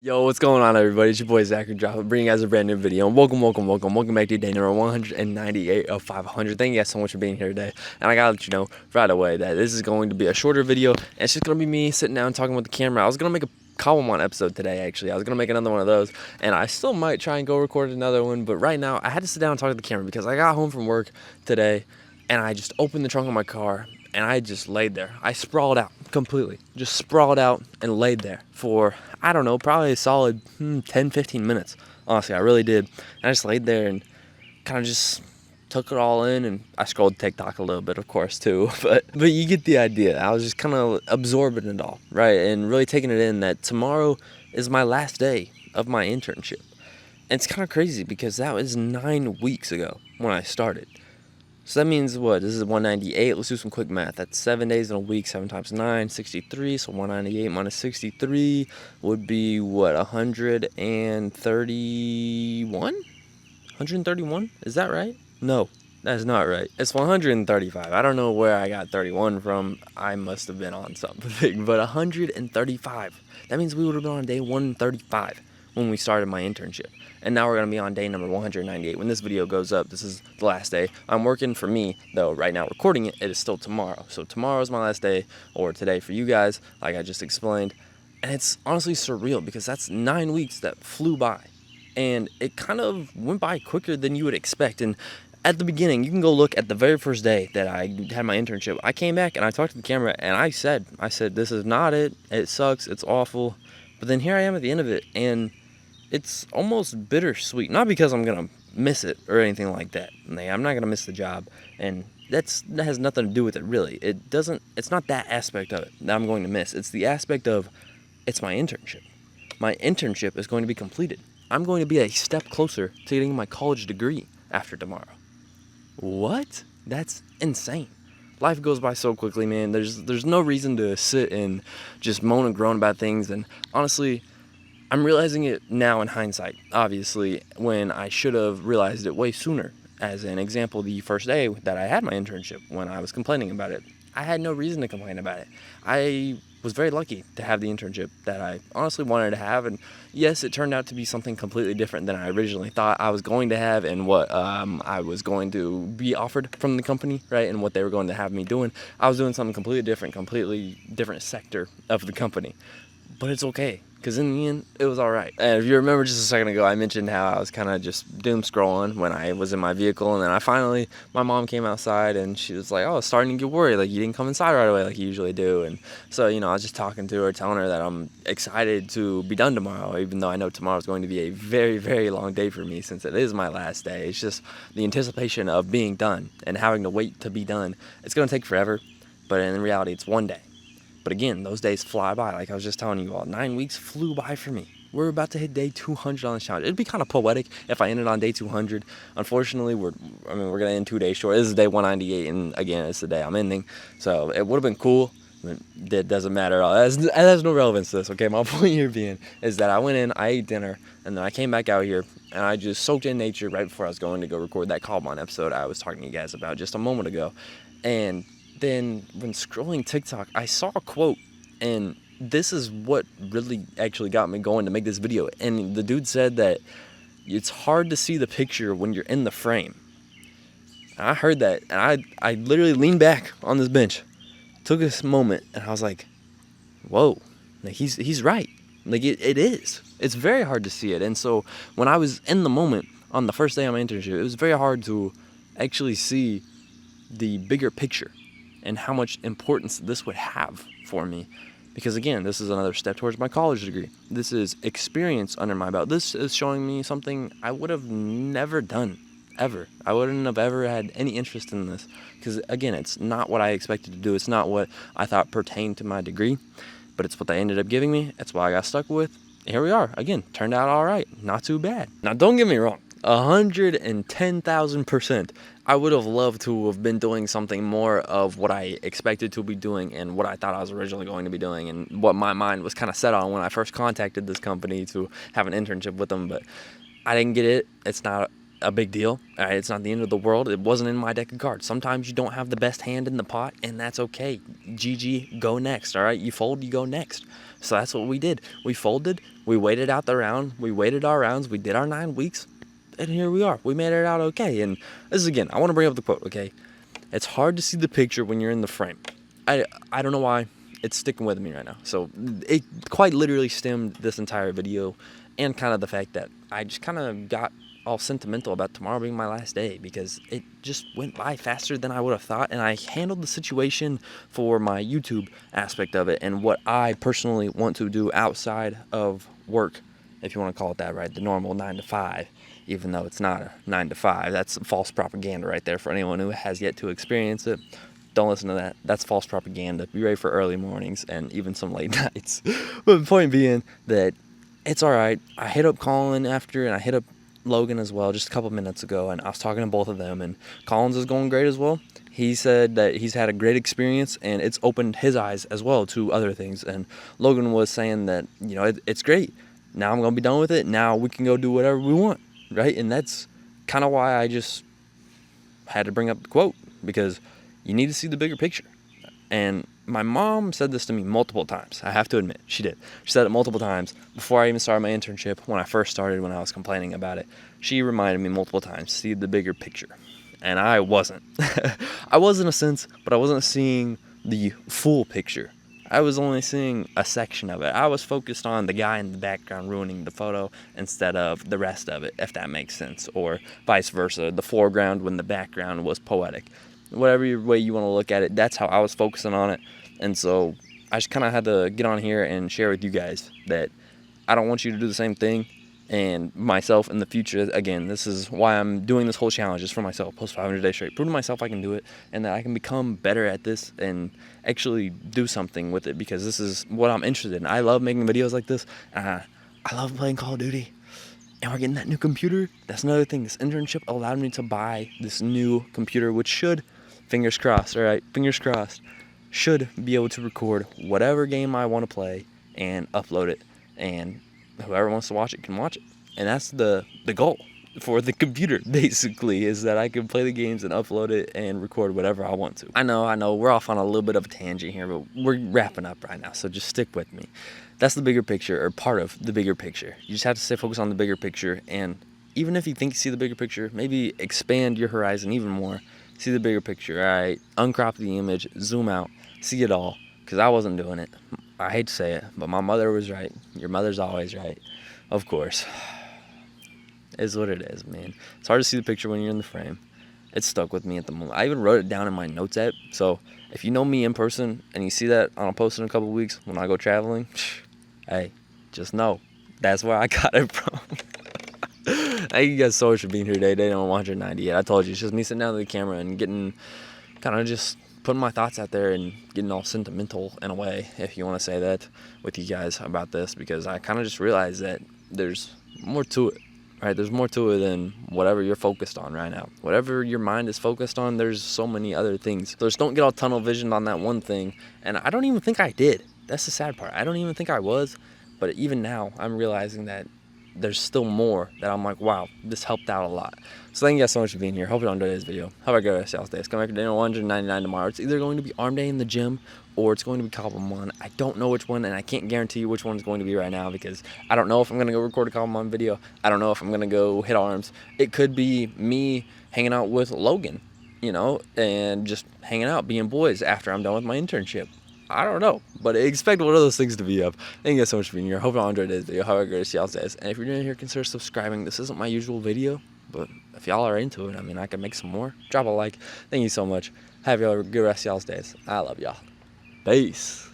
Yo, what's going on, everybody? It's your boy Zachary Drop, bringing you guys a brand new video. And welcome back to day number 198 of 500. Thank you guys so much for being here today. And I gotta let you know right away that this is going to be a shorter video. And it's just gonna be me sitting down talking with the camera. I was gonna make a Kawamon episode today, actually. I was gonna make another one of those, and I still might try and go record another one. But right now, I had to sit down and talk to the camera because I got home from work today, and I just opened the trunk of my car. And I just laid there. I sprawled out completely. Just sprawled out and laid there for, I don't know, probably a solid 10, 15 minutes. Honestly, I really did. And I just laid there and kind of just took it all in. And I scrolled TikTok a little bit, of course, too. But you get the idea. I was just kind of absorbing it all, right? And really taking it in that tomorrow is my last day of my internship. And it's kind of crazy because that was 9 weeks ago when I started. So that means what? This is 198. Let's do some quick math. That's 7 days in a week. 7 times 9, 63. So 198 minus 63 would be what? 131? 131? Is that right? No, that's not right. It's 135. I don't know where I got 31 from. I must have been on something. But 135. That means we would have been on day 135 when we started my internship. And now we're going to be on day number 198. When this video goes up, this is the last day. I'm working for me, though right now recording it, it is still tomorrow. So tomorrow is my last day, or today for you guys, like I just explained. And it's honestly surreal because that's 9 weeks that flew by. And it kind of went by quicker than you would expect. And at the beginning, you can go look at the very first day that I had my internship. I came back and I talked to the camera and I said, this is not it. It sucks. It's awful. But then here I am at the end of it, and it's almost bittersweet. Not because I'm going to miss it or anything like that. I'm not going to miss the job. And that has nothing to do with it, really. It's not that aspect of it that I'm going to miss. It's the aspect of, it's my internship. My internship is going to be completed. I'm going to be a step closer to getting my college degree after tomorrow. What? That's insane. Life goes by so quickly, man. There's no reason to sit and just moan and groan about things. And honestly, I'm realizing it now in hindsight, obviously, when I should have realized it way sooner. As an example, the first day that I had my internship, when I was complaining about it, I had no reason to complain about it. I was very lucky to have the internship that I honestly wanted to have, and yes, it turned out to be something completely different than I originally thought I was going to have and what I was going to be offered from the company, right, and what they were going to have me doing. I was doing something completely different sector of the company. But it's okay, because in the end, it was all right. And if you remember just a second ago, I mentioned how I was kind of just doom scrolling when I was in my vehicle. And then my mom came outside and she was like, oh, it's starting to get worried. Like, you didn't come inside right away like you usually do. And so, I was just talking to her, telling her that I'm excited to be done tomorrow, even though I know tomorrow is going to be a very, very long day for me since it is my last day. It's just the anticipation of being done and having to wait to be done. It's going to take forever, but in reality, it's one day. But again, those days fly by. Like I was just telling you all, 9 weeks flew by for me. We're about to hit day 200 on this challenge. It'd be kind of poetic if I ended on day 200. Unfortunately, we're going to end 2 days short. This is day 198, and again, it's the day I'm ending. So it would have been cool. It doesn't matter at all. That has no relevance to this, okay? My point here being is that I went in, I ate dinner, and then I came back out here, and I just soaked in nature right before I was going to go record that Kawamon episode I was talking to you guys about just a moment ago. And then when scrolling TikTok, I saw a quote, and this is what really actually got me going to make this video. And the dude said that it's hard to see the picture when you're in the frame. And I heard that, and I literally leaned back on this bench, took this moment, and I was like, whoa, like he's right. Like it is. It's very hard to see it. And so when I was in the moment on the first day of my internship, it was very hard to actually see the bigger picture and how much importance this would have for me. Because again, this is another step towards my college degree. This is experience under my belt. This is showing me something I would have never done, ever. I wouldn't have ever had any interest in this. Because again, it's not what I expected to do. It's not what I thought pertained to my degree. But it's what they ended up giving me. It's what I got stuck with. Here we are. Again, turned out all right. Not too bad. Now, don't get me wrong. 110,000%. I would have loved to have been doing something more of what I expected to be doing and what I thought I was originally going to be doing and what my mind was kind of set on when I first contacted this company to have an internship with them. But I didn't get it. It's not a big deal. All right, it's not the end of the world. It wasn't in my deck of cards. Sometimes you don't have the best hand in the pot, and that's okay. GG, go next. All right, you fold, you go next. So that's what we did. We folded, we waited out the round, we waited our rounds, we did our 9 weeks, and here we are. We made it out okay. And this is, again, I want to bring up the quote, okay? It's hard to see the picture when you're in the frame. I don't know why. It's sticking with me right now. So it quite literally stemmed this entire video, and kind of the fact that I just kind of got all sentimental about tomorrow being my last day, because it just went by faster than I would have thought, and I handled the situation for my YouTube aspect of it and what I personally want to do outside of work, if you want to call it that, right? The normal 9 to 5, even though it's not a 9 to 5. That's false propaganda right there for anyone who has yet to experience it. Don't listen to that. That's false propaganda. Be ready for early mornings and even some late nights. But the point being that it's all right. I hit up Colin after, and I hit up Logan as well just a couple minutes ago, and I was talking to both of them, and Colin's is going great as well. He said that he's had a great experience, and it's opened his eyes as well to other things. And Logan was saying that, you know, it's great. Now I'm going to be done with it. Now we can go do whatever we want, right? And that's kind of why I just had to bring up the quote, because you need to see the bigger picture. And my mom said this to me multiple times. I have to admit, she did. She said it multiple times before I even started my internship. When I first started, when I was complaining about it, she reminded me multiple times, see the bigger picture. And I wasn't. I was in a sense, but I wasn't seeing the full picture. I was only seeing a section of it. I was focused on the guy in the background ruining the photo instead of the rest of it, if that makes sense, or vice versa, the foreground when the background was poetic. Whatever way you want to look at it, that's how I was focusing on it. And so I just kind of had to get on here and share with you guys that I don't want you to do the same thing. And myself in the future, again, this is why I'm doing this whole challenge, just for myself, post 500 days straight, prove to myself I can do it, and that I can become better at this and actually do something with it, because this is what I'm interested in. I love making videos like this. I love playing Call of Duty. And we're getting that new computer. That's another thing. This internship allowed me to buy this new computer, which should, fingers crossed, all right, fingers crossed, should be able to record whatever game I want to play and upload it. And whoever wants to watch it can watch it. And that's the goal for the computer, basically, is that I can play the games and upload it and record whatever I want to. I know, we're off on a little bit of a tangent here, but we're wrapping up right now, so just stick with me. That's the bigger picture, or part of the bigger picture. You just have to stay focused on the bigger picture, and even if you think you see the bigger picture, maybe expand your horizon even more. See the bigger picture, all right? Uncrop the image, zoom out, see it all, because I wasn't doing it. I hate to say it, but my mother was right. Your mother's always right, of course. Is what it is, man. It's hard to see the picture when you're in the frame. It's stuck with me at the moment. I even wrote it down in my notes app. So if you know me in person and you see that on a post in a couple weeks when I go traveling, hey, just know that's where I got it from. Thank you guys so much for being here today. Day number 198. I told you, it's just me sitting down with the camera and getting, kind of just putting my thoughts out there and getting all sentimental in a way, if you want to say that, with you guys about this, because I kind of just realized that there's more to it. Right, there's more to it than whatever you're focused on right now. Whatever your mind is focused on, there's so many other things. So just don't get all tunnel visioned on that one thing. And I don't even think I did. That's the sad part. I don't even think I was. But even now, I'm realizing that there's still more that I'm like, wow, this helped out a lot. So thank you guys so much for being here. Hope you enjoyed this video. Have a good rest of y'all's day. It's coming back to day 199 tomorrow. It's either going to be arm day in the gym or it's going to be Column 1. I don't know which one, and I can't guarantee you which one is going to be right now, because I don't know if I'm going to go record a Column 1 video. I don't know if I'm going to go hit arms. It could be me hanging out with Logan, you know, and just hanging out, being boys after I'm done with my internship. I don't know, but expect one of those things to be up. Thank you guys so much for being here. Hope you all enjoyed this video. Have a great y'all days. And if you're new here, consider subscribing. This isn't my usual video, but if y'all are into it, I mean, I can make some more. Drop a like. Thank you so much. Have y'all a good rest of y'all's days. I love y'all. Peace.